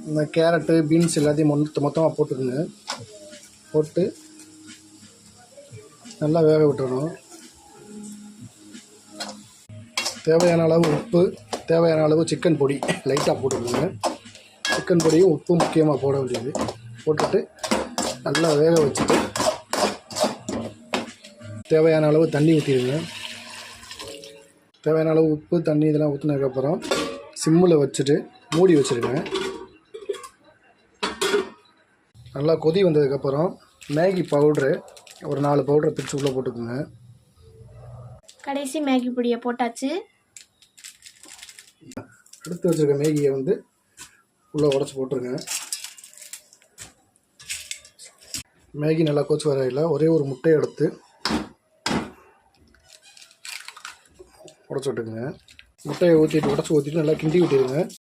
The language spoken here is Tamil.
இந்த கேரட்டு பீன்ஸ் எல்லாத்தையும் மொத்தமாக போட்டுக்குங்க. போட்டு நல்லா வேக விட்டுறணும். தேவையான அளவு உப்பு, தேவையான அளவு சிக்கன் பொடி லைட்டாக போட்டுக்கோங்க. சிக்கன் பொடியும் உப்பு முக்கியமாக போட வேண்டியது. போட்டுட்டு நல்லா வேக வச்சுட்டு தேவையான அளவு தண்ணி ஊற்றிடுங்க. தேவையான அளவு உப்பு தண்ணி இதெல்லாம் ஊற்றினதுக்கப்புறம் சிம்மில் வச்சுட்டு மூடி வச்சுருங்க. நல்லா கொதி வந்ததுக்கப்புறம் மேகி பவுட்ரு ஒரு 4 பவுடரை பிரித்து உள்ளே போட்டுக்கோங்க. கடைசி மேகி பொடியை போட்டாச்சு. எடுத்து வச்சுருக்க மேகியை உள்ளே உடச்சி போட்டுருங்க. மேகி நல்லா கொதிச்சு வரையில் ஒரே ஒரு முட்டையை எடுத்து உடச்சி விட்டுக்குங்க. முட்டையை உடச்சி ஊற்றிட்டு நல்லா கிண்டி விட்டுருங்க.